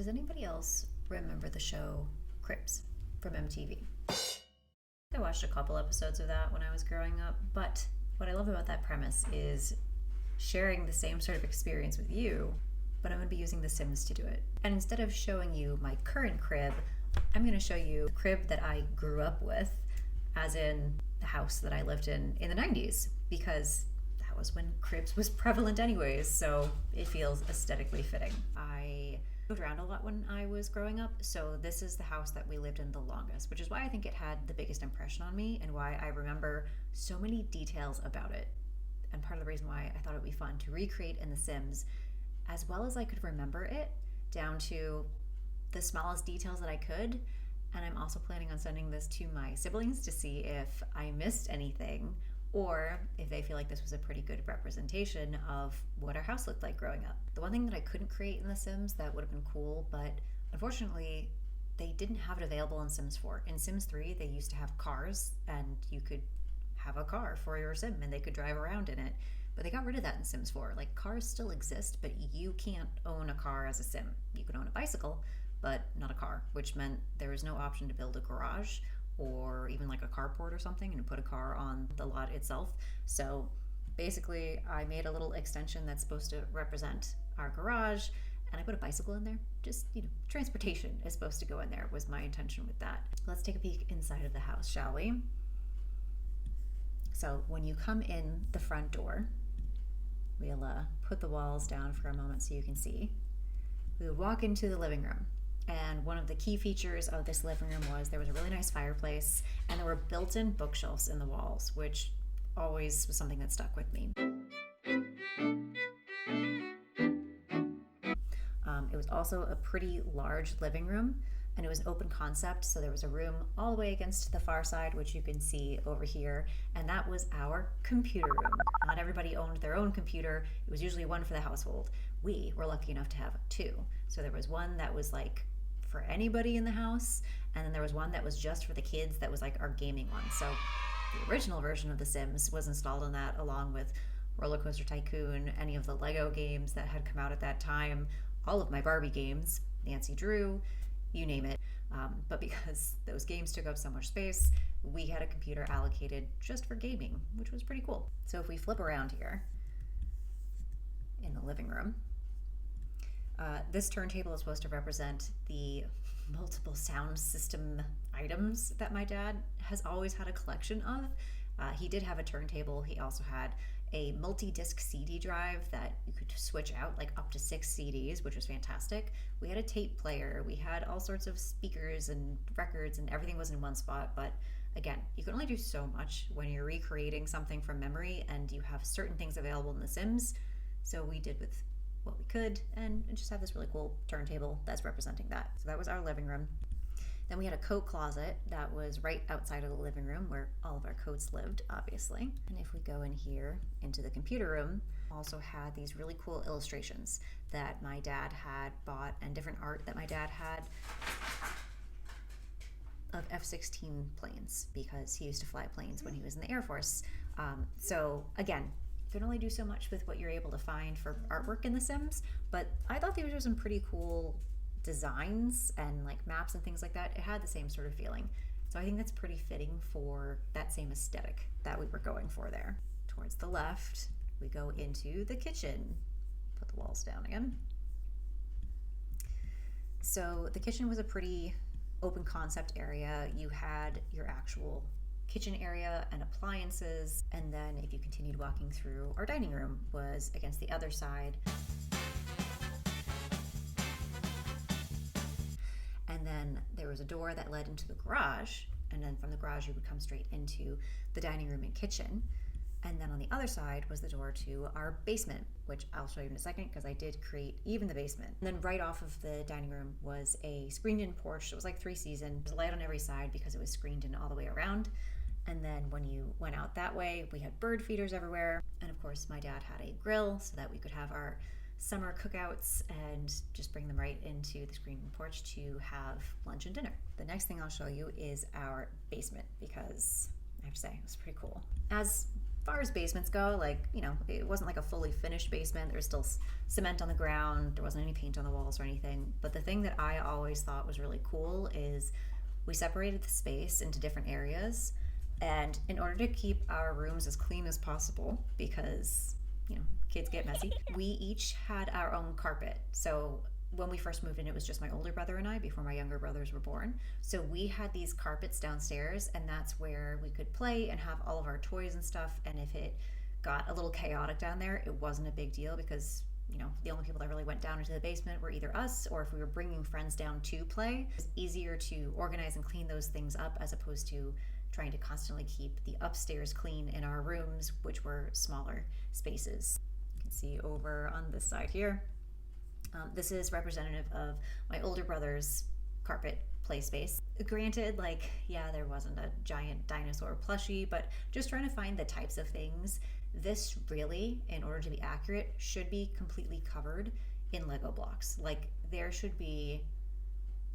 Does anybody else remember the show Cribs from MTV? I watched a couple episodes of that when I was growing up, but what I love about that premise is sharing the same sort of experience with you, but I'm going to be using The Sims to do it. And instead of showing you my current crib, I'm going to show you the crib that I grew up with, as in the house that I lived in the 90s, because that was when cribs was prevalent anyways, so it feels aesthetically fitting. I moved around a lot when I was growing up, so this is the house that we lived in the longest, which is why I think it had the biggest impression on me and why I remember so many details about it. And part of the reason why I thought it would be fun to recreate in The Sims, as well as I could remember it down to the smallest details that I could. And I'm also planning on sending this to my siblings to see if I missed anything or if they feel like this was a pretty good representation of what our house looked like growing up. The one thing that I couldn't create in The Sims that would have been cool, but unfortunately they didn't have it available in Sims 4. In Sims 3, they used to have cars and you could have a car for your sim and they could drive around in it. But they got rid of that in Sims 4. Like, cars still exist, but you can't own a car as a sim. You can own a bicycle, but not a car, which meant there was no option to build a garage or even like a carport or something and put a car on the lot itself. So basically I made a little extension that's supposed to represent our garage, and I put a bicycle in there. Just, transportation is supposed to go in there, was my intention with that. Let's take a peek inside of the house, shall we? So when you come in the front door, we'll put the walls down for a moment so you can see. We would walk into the living room. And one of the key features of this living room was there was a really nice fireplace and there were built-in bookshelves in the walls, which always was something that stuck with me. It was also a pretty large living room, and it was an open concept, so there was a room all the way against the far side, which you can see over here, and that was our computer room. Not everybody owned their own computer. It was usually one for the household. We were lucky enough to have two. So there was one that was like for anybody in the house, and then there was one that was just for the kids that was like our gaming one. So the original version of The Sims was installed on that, along with Roller Coaster Tycoon, any of the Lego games that had come out at that time, all of my Barbie games, Nancy Drew, you name it. But because those games took up so much space, we had a computer allocated just for gaming, which was pretty cool. So if we flip around here in the living room, this turntable is supposed to represent the multiple sound system items that my dad has always had a collection of. He did have a turntable. He also had a multi-disc CD drive that you could switch out like up to 6 CDs, which was fantastic. We had a tape player. We had all sorts of speakers and records, and everything was in one spot. But again, you can only do so much when you're recreating something from memory and you have certain things available in The Sims. So we did with what we could and just have this really cool turntable that's representing that. So that was our living room. Then we had a coat closet that was right outside of the living room where all of our coats lived, obviously. And if we go in here into the computer room, also had these really cool illustrations that my dad had bought and different art that my dad had of F-16 planes, because he used to fly planes when he was in the Air Force. So again, you can only do so much with what you're able to find for artwork in The Sims, but I thought these were some pretty cool designs and like maps and things like that. It had the same sort of feeling. So I think that's pretty fitting for that same aesthetic that we were going for there. Towards the left, we go into the kitchen. Put the walls down again. So the kitchen was a pretty open concept area. You had your actual kitchen area and appliances, and then if you continued walking through, our dining room was against the other side. And then there was a door that led into the garage, and then from the garage you would come straight into the dining room and kitchen. And then on the other side was the door to our basement, which I'll show you in a second because I did create even the basement. And then right off of the dining room was a screened-in porch. It was like 3 seasons. There was light on every side because it was screened in all the way around. And then when you went out that way, we had bird feeders everywhere. And of course, my dad had a grill so that we could have our summer cookouts and just bring them right into the screened porch to have lunch and dinner. The next thing I'll show you is our basement, because I have to say, it was pretty cool. As far as basements go, like, it wasn't like a fully finished basement. There was still cement on the ground. There wasn't any paint on the walls or anything. But the thing that I always thought was really cool is we separated the space into different areas. And in order to keep our rooms as clean as possible, because, kids get messy, we each had our own carpet. So when we first moved in, it was just my older brother and I before my younger brothers were born. So we had these carpets downstairs, and that's where we could play and have all of our toys and stuff. And if it got a little chaotic down there, it wasn't a big deal because, the only people that really went down into the basement were either us or if we were bringing friends down to play. It's easier to organize and clean those things up as opposed to trying to constantly keep the upstairs clean in our rooms, which were smaller spaces. You can see over on this side here. This is representative of my older brother's carpet play space. Granted, there wasn't a giant dinosaur plushie, but just trying to find the types of things. This really, in order to be accurate, should be completely covered in Lego blocks. There should be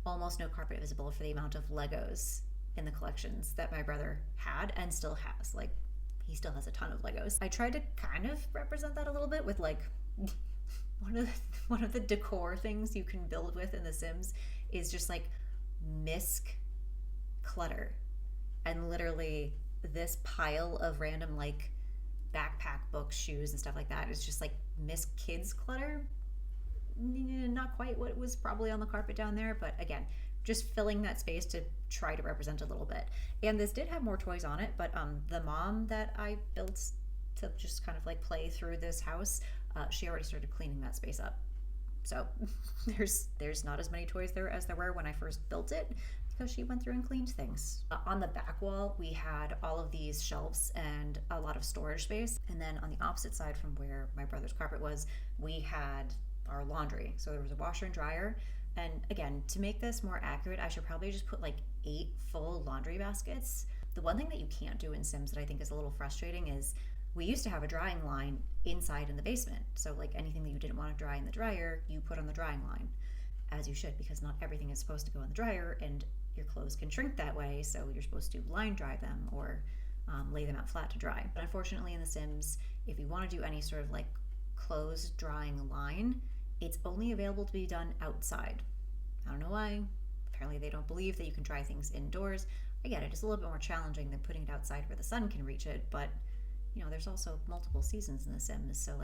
almost no carpet visible for the amount of Legos in the collections that my brother had and still has. He still has a ton of Legos. I tried to kind of represent that a little bit with one of the decor things you can build with in The Sims is just misc clutter. And literally this pile of random backpack, books, shoes, and stuff like that is just misc kids clutter. Not quite what was probably on the carpet down there, but again, just filling that space to try to represent a little bit. And this did have more toys on it, but the mom that I built to just kind of play through this house, she already started cleaning that space up. So there's not as many toys there as there were when I first built it because she went through and cleaned things. On the back wall, we had all of these shelves and a lot of storage space. And then on the opposite side from where my brother's carpet was, we had our laundry. So there was a washer and dryer. And again, to make this more accurate, I should probably just put 8 full laundry baskets. The one thing that you can't do in Sims that I think is a little frustrating is we used to have a drying line inside in the basement. So anything that you didn't want to dry in the dryer, you put on the drying line, as you should, because not everything is supposed to go in the dryer and your clothes can shrink that way. So you're supposed to line dry them or lay them out flat to dry. But unfortunately in The Sims, if you want to do any sort of clothes drying line, it's only available to be done outside. I don't know why. Apparently they don't believe that you can dry things indoors. I get it, it's a little bit more challenging than putting it outside where the sun can reach it, but there's also multiple seasons in The Sims, so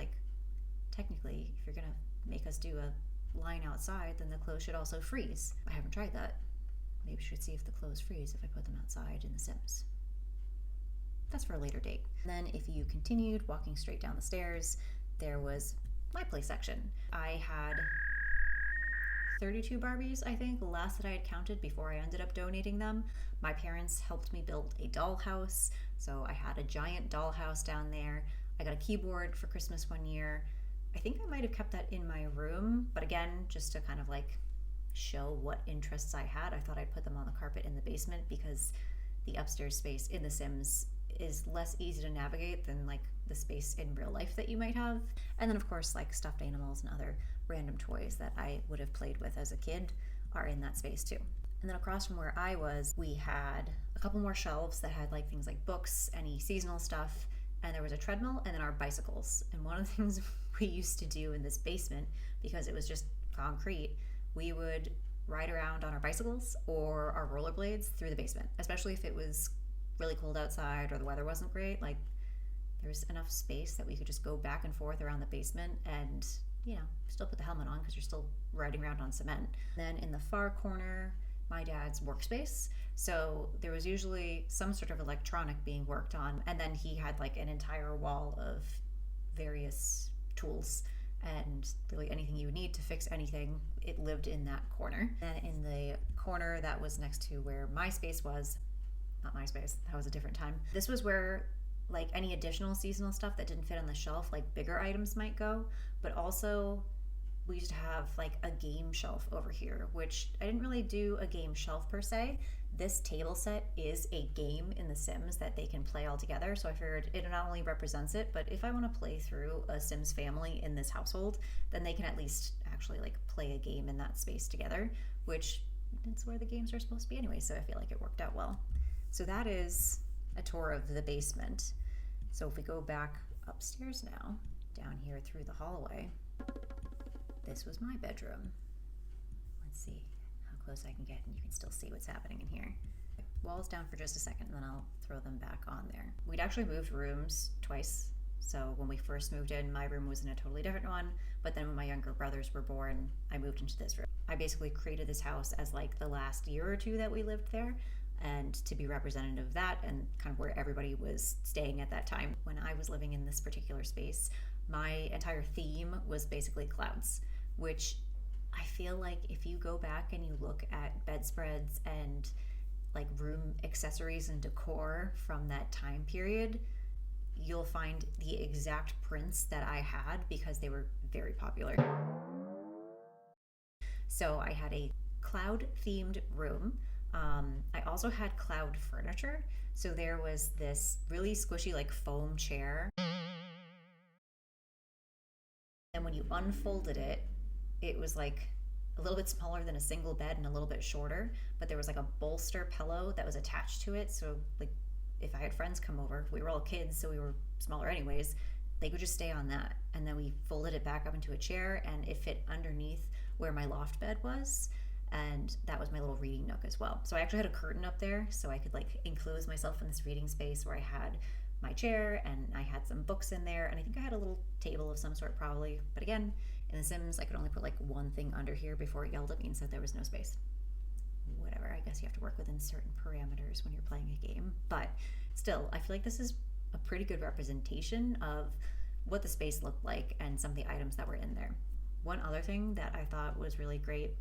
technically, if you're gonna make us do a line outside, then the clothes should also freeze. I haven't tried that. Maybe we should see if the clothes freeze if I put them outside in The Sims. That's for a later date. And then if you continued walking straight down the stairs, there was my play section. I had 32 Barbies, I think, last that I had counted before I ended up donating them. My parents helped me build a dollhouse, so I had a giant dollhouse down there. I got a keyboard for Christmas one year. I think I might have kept that in my room, but again, just to kind of show what interests I had, I thought I'd put them on the carpet in the basement because the upstairs space in The Sims is less easy to navigate than the space in real life that you might have. And then of course stuffed animals and other random toys that I would have played with as a kid are in that space too. And then across from where I was, we had a couple more shelves that had things like books, any seasonal stuff, and there was a treadmill and then our bicycles. And one of the things we used to do in this basement, because it was just concrete, we would ride around on our bicycles or our rollerblades through the basement, especially if it was really cold outside or the weather wasn't great. There's enough space that we could just go back and forth around the basement and still put the helmet on because you're still riding around on cement. Then in the far corner, my dad's workspace. So there was usually some sort of electronic being worked on, and then he had an entire wall of various tools and really anything you would need to fix anything, it lived in that corner. And in the corner that was next to where my space was, not my space, that was a different time. This was where any additional seasonal stuff that didn't fit on the shelf, bigger items might go, but also we used to have a game shelf over here, which I didn't really do a game shelf per se. This table set is a game in The Sims that they can play all together, so I figured it not only represents it, but if I want to play through a Sims family in this household, then they can at least actually play a game in that space together, which that's where the games are supposed to be anyway, so I feel like it worked out well. So that is a tour of the basement. So if we go back upstairs now, down here through the hallway, this was my bedroom. Let's see how close I can get and you can still see what's happening in here. Walls down for just a second and then I'll throw them back on there. We'd actually moved rooms twice. So when we first moved in, my room was in a totally different one, but then when my younger brothers were born, I moved into this room. I basically created this house as like the last year or two that we lived there, and to be representative of that and kind of where everybody was staying at that time. When I was living in this particular space, my entire theme was basically clouds, which I feel like if you go back and you look at bedspreads and like room accessories and decor from that time period, you'll find the exact prints that I had because they were very popular. So I had a cloud themed room. I also had cloud furniture. So there was this really squishy like foam chair. And when you unfolded it, it was like a little bit smaller than a single bed and a little bit shorter, but there was like a bolster pillow that was attached to it. So like if I had friends come over, we were all kids, so we were smaller anyways, they could just stay on that. And then we folded it back up into a chair and it fit underneath where my loft bed was. And that was my little reading nook as well. So I actually had a curtain up there so I could like enclose myself in this reading space where I had my chair and I had some books in there, and I think I had a little table of some sort probably. But again, in The Sims, I could only put like one thing under here before it yelled at me and said there was no space. Whatever, I guess you have to work within certain parameters when you're playing a game. But still, I feel like this is a pretty good representation of what the space looked like and some of the items that were in there. One other thing that I thought was really great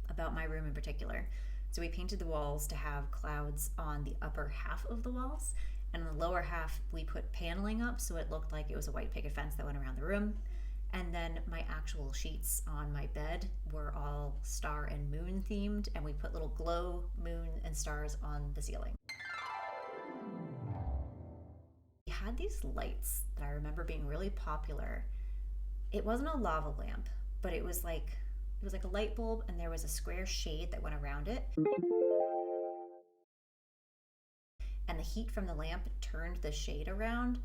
about my room in particular, so we painted the walls to have clouds on the upper half of the walls, and on the lower half we put paneling up so it looked like it was a white picket fence that went around the room. And then my actual sheets on my bed were all star and moon themed, and we put little glow moon and stars on the ceiling. We had these lights that I remember being really popular. It wasn't a lava lamp, but it was like a light bulb, and there was a square shade that went around it. And the heat from the lamp turned the shade around,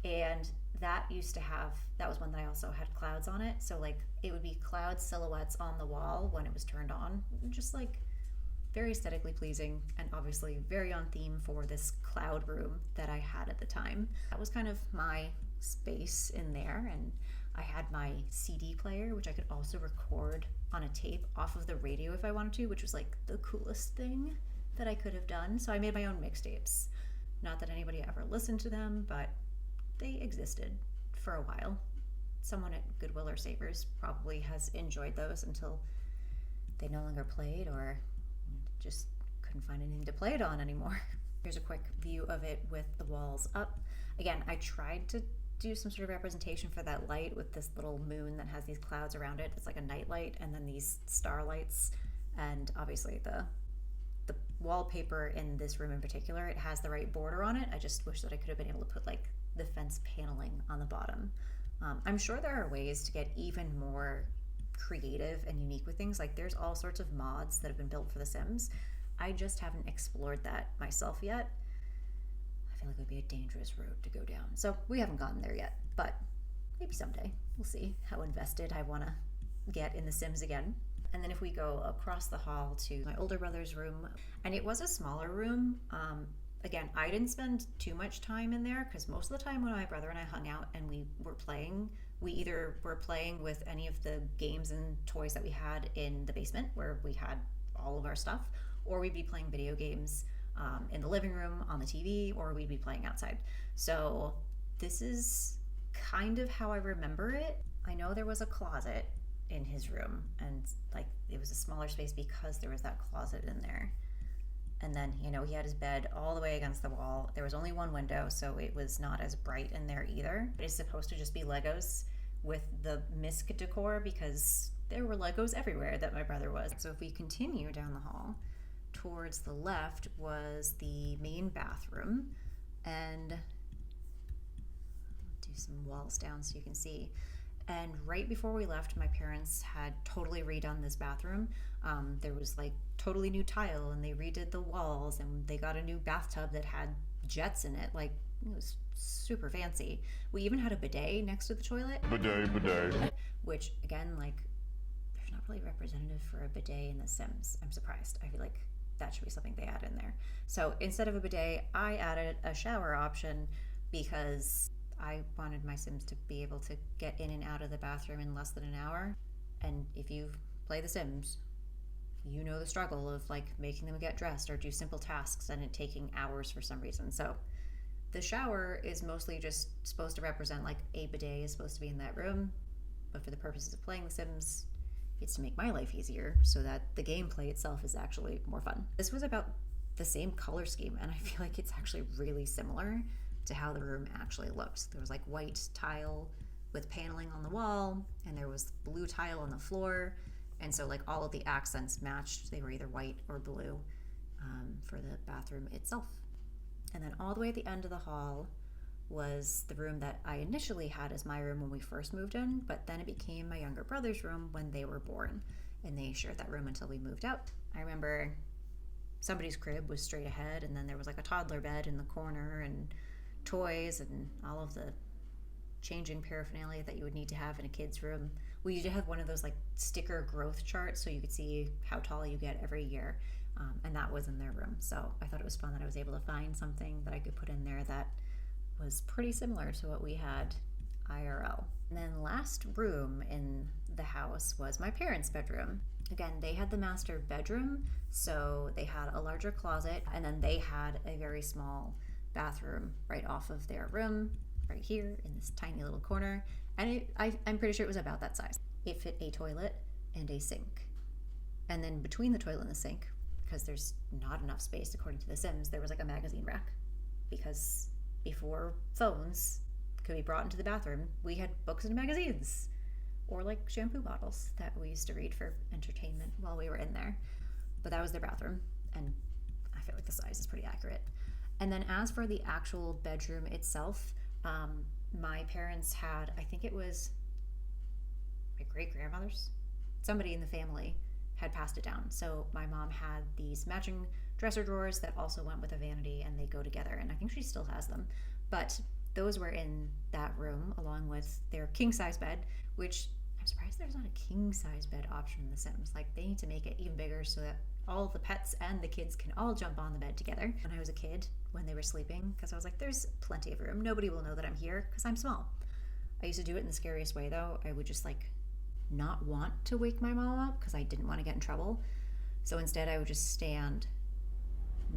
and that was one that I also had clouds on it. So like it would be cloud silhouettes on the wall when it was turned on, just like very aesthetically pleasing and obviously very on theme for this cloud room that I had at the time. That was kind of my space in there, and I had my CD player, which I could also record on a tape off of the radio if I wanted to, which was like the coolest thing that I could have done. So I made my own mixtapes. Not that anybody ever listened to them, but they existed for a while. Someone at Goodwill or Savers probably has enjoyed those until they no longer played or just couldn't find anything to play it on anymore. Here's a quick view of it with the walls up. Again, I tried to do some sort of representation for that light with this little moon that has these clouds around it. It's like a night light, and then these starlights, and obviously the wallpaper in this room in particular, it has the right border on it. I just wish that I could have been able to put like the fence paneling on the bottom. I'm sure there are ways to get even more creative and unique with things. Like there's all sorts of mods that have been built for The Sims. I just haven't explored that myself yet. I feel like it would be a dangerous road to go down. So we haven't gotten there yet, but maybe someday. We'll see how invested I want to get in The Sims again. And then if we go across the hall to my older brother's room, and it was a smaller room. Again, I didn't spend too much time in there because most of the time when my brother and I hung out and we were playing, we either were playing with any of the games and toys that we had in the basement where we had all of our stuff, or we'd be playing video games in the living room on the TV, or we'd be playing outside. So this is kind of how I remember it. I know there was a closet in his room, and like it was a smaller space because there was that closet in there. And then, he had his bed all the way against the wall. There was only one window, so it was not as bright in there either. It's supposed to just be Legos with the misc decor because there were Legos everywhere that my brother was. So if we continue down the hall, towards the left was the main bathroom, and I'll do some walls down so you can see. And right before we left, my parents had totally redone this bathroom. There was like totally new tile, and they redid the walls, and they got a new bathtub that had jets in it. Like, it was super fancy. We even had a bidet next to the toilet. Bidet. Which, again, like, there's not really representative for a bidet in The Sims. I'm surprised. I feel like that should be something they add in there. So instead of a bidet, I added a shower option because I wanted my Sims to be able to get in and out of the bathroom in less than an hour. And if you play The Sims, you know the struggle of like making them get dressed or do simple tasks and it taking hours for some reason. So the shower is mostly just supposed to represent like a bidet is supposed to be in that room, but for the purposes of playing The Sims, it's to make my life easier so that the gameplay itself is actually more fun. This was about the same color scheme, and I feel like it's actually really similar to how the room actually looked. There was like white tile with paneling on the wall, and there was blue tile on the floor, and so like all of the accents matched. They were either white or blue for the bathroom itself. And then all the way at the end of the hall was the room that I initially had as my room when we first moved in, but then it became my younger brother's room when they were born, and they shared that room until we moved out. I remember somebody's crib was straight ahead, and then there was like a toddler bed in the corner and toys and all of the changing paraphernalia that you would need to have in a kid's room. We used to have one of those like sticker growth charts so you could see how tall you get every year, and that was in their room. So I thought it was fun that I was able to find something that I could put in there that was pretty similar to what we had IRL. And then last room in the house was my parents' bedroom. Again, they had the master bedroom, so they had a larger closet, and then they had a very small bathroom right off of their room, right here in this tiny little corner. And I'm pretty sure it was about that size. It fit a toilet and a sink. And then between the toilet and the sink, because there's not enough space according to The Sims, there was like a magazine rack. Because before phones could be brought into the bathroom, we had books and magazines or like shampoo bottles that we used to read for entertainment while we were in there. But that was their bathroom, and I feel like the size is pretty accurate. And then as for the actual bedroom itself, my parents had, I think it was my great-grandmother's, somebody in the family had passed it down. So my mom had these matching dresser drawers that also went with a vanity, and they go together, and I think she still has them. But those were in that room along with their king-size bed, which I'm surprised there's not a king-size bed option in The Sims. Like, they need to make it even bigger so that all the pets and the kids can all jump on the bed together. When I was a kid, when they were sleeping, because I was like, there's plenty of room. Nobody will know that I'm here because I'm small. I used to do it in the scariest way, though. I would just like not want to wake my mom up because I didn't want to get in trouble. So instead I would just stand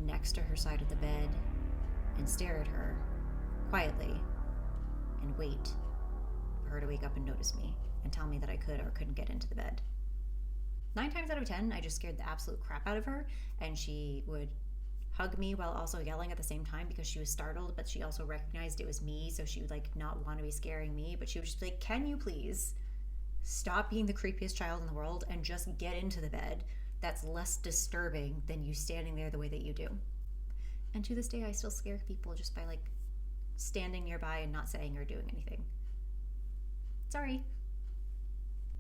next to her side of the bed and stare at her quietly and wait for her to wake up and notice me and tell me that I could or couldn't get into the bed. 9 times out of 10, I just scared the absolute crap out of her, and she would hug me while also yelling at the same time because she was startled, but she also recognized it was me, so she would like not want to be scaring me, but she would just be like, can you please stop being the creepiest child in the world and just get into the bed? That's less disturbing than you standing there the way that you do. And to this day, I still scare people just by like standing nearby and not saying or doing anything. Sorry.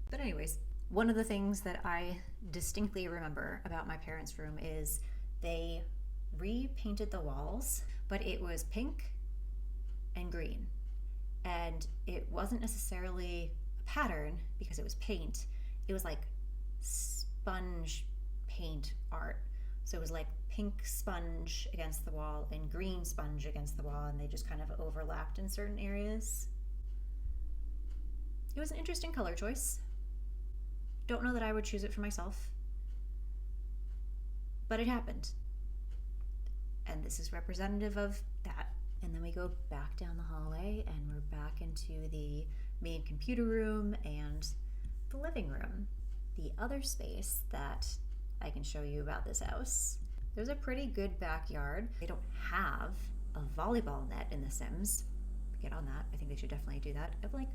But anyways, one of the things that I distinctly remember about my parents' room is they repainted the walls, but it was pink and green. And it wasn't necessarily a pattern because it was paint. It was like sponge paint art. So it was like pink sponge against the wall and green sponge against the wall, and they just kind of overlapped in certain areas. It was an interesting color choice. Don't know that I would choose it for myself, but it happened. And this is representative of that. And then we go back down the hallway and we're back into the main computer room and the living room. The other space that I can show you about this house, there's a pretty good backyard. They don't have a volleyball net in The Sims. Get on that. I think they should definitely do that. Of like,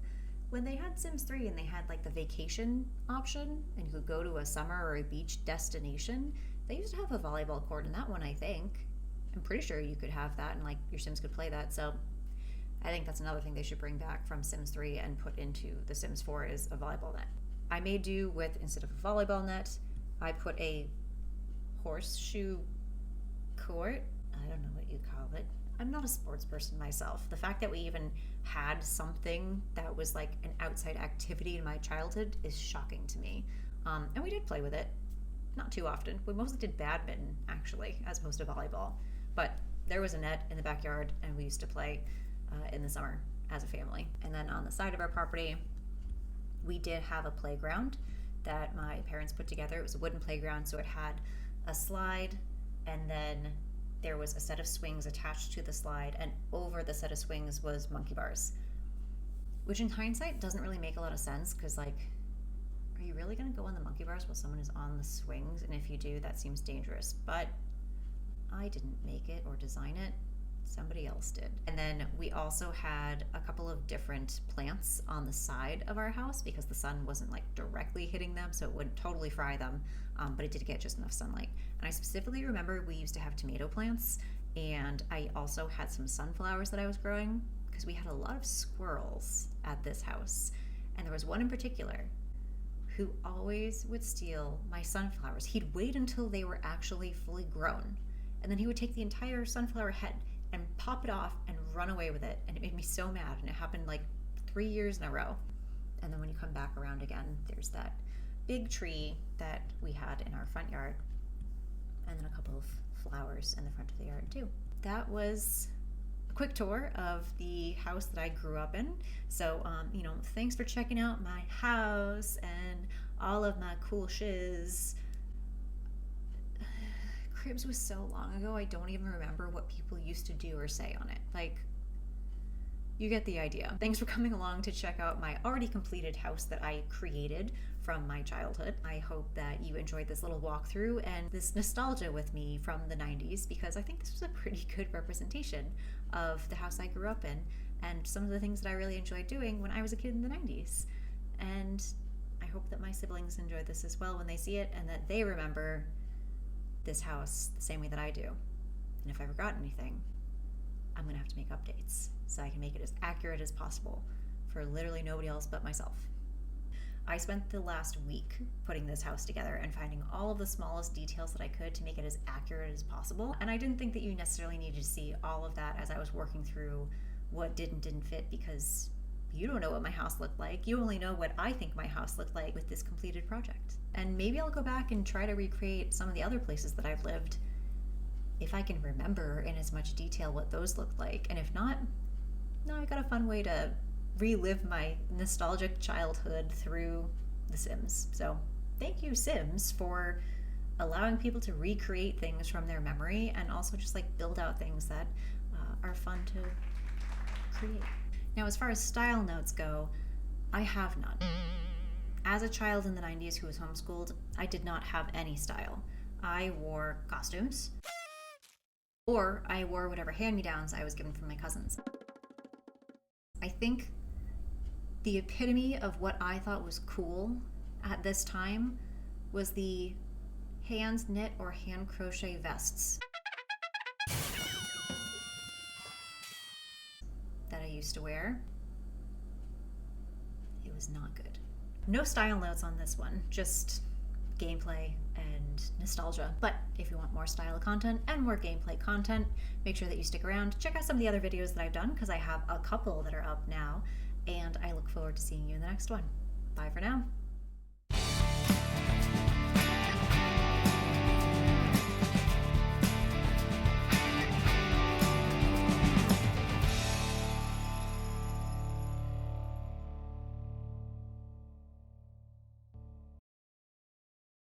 when they had Sims 3 and they had like the vacation option and you could go to a summer or a beach destination, they used to have a volleyball court in that one, I think. I'm pretty sure you could have that and like your Sims could play that. So I think that's another thing they should bring back from Sims 3 and put into The Sims 4 is a volleyball net. I may do with, instead of a volleyball net, I put a horseshoe court. I don't know what you call it. I'm not a sports person myself. The fact that we even had something that was like an outside activity in my childhood is shocking to me. And we did play with it, not too often. We mostly did badminton, actually, as opposed to volleyball. But there was a net in the backyard, and we used to play in the summer as a family. And then on the side of our property, we did have a playground that my parents put together. It was a wooden playground, so it had a slide, and then there was a set of swings attached to the slide, and over the set of swings was monkey bars, which in hindsight doesn't really make a lot of sense, because like, are you really going to go on the monkey bars while someone is on the swings? And if you do, that seems dangerous. But I didn't make it or design it. Somebody else did. And then we also had a couple of different plants on the side of our house because the sun wasn't like directly hitting them, so it wouldn't totally fry them, but it did get just enough sunlight. And I specifically remember we used to have tomato plants, and I also had some sunflowers that I was growing because we had a lot of squirrels at this house. And there was one in particular who always would steal my sunflowers. He'd wait until they were actually fully grown, and then he would take the entire sunflower head and pop it off and run away with it. And it made me so mad. And it happened like 3 years in a row. And then when you come back around again, there's that big tree that we had in our front yard. And then a couple of flowers in the front of the yard too. That was a quick tour of the house that I grew up in. So, thanks for checking out my house and all of my cool shiz. Cribs was so long ago, I don't even remember what people used to do or say on it. Like, you get the idea. Thanks for coming along to check out my already completed house that I created from my childhood. I hope that you enjoyed this little walkthrough and this nostalgia with me from the 90s, because I think this was a pretty good representation of the house I grew up in and some of the things that I really enjoyed doing when I was a kid in the 90s. And I hope that my siblings enjoy this as well when they see it, and that they remember this house the same way that I do. And if I forgot anything, I'm gonna have to make updates so I can make it as accurate as possible for literally nobody else but myself. I spent the last week putting this house together and finding all of the smallest details that I could to make it as accurate as possible. And I didn't think that you necessarily needed to see all of that as I was working through what didn't fit, because you don't know what my house looked like. You only know what I think my house looked like with this completed project. And maybe I'll go back and try to recreate some of the other places that I've lived, if I can remember in as much detail what those looked like. And if not, no, I've got a fun way to relive my nostalgic childhood through The Sims. So thank you, Sims, for allowing people to recreate things from their memory, and also just like build out things that are fun to create. Now, as far as style notes go, I have none. As a child in the 90s who was homeschooled, I did not have any style. I wore costumes, or I wore whatever hand-me-downs I was given from my cousins. I think the epitome of what I thought was cool at this time was the hand knit or hand crochet vests that I used to wear. It was not good. No style notes on this one, just gameplay and nostalgia. But if you want more style content and more gameplay content, make sure that you stick around. Check out some of the other videos that I've done, because I have a couple that are up now, and I look forward to seeing you in the next one. Bye for now.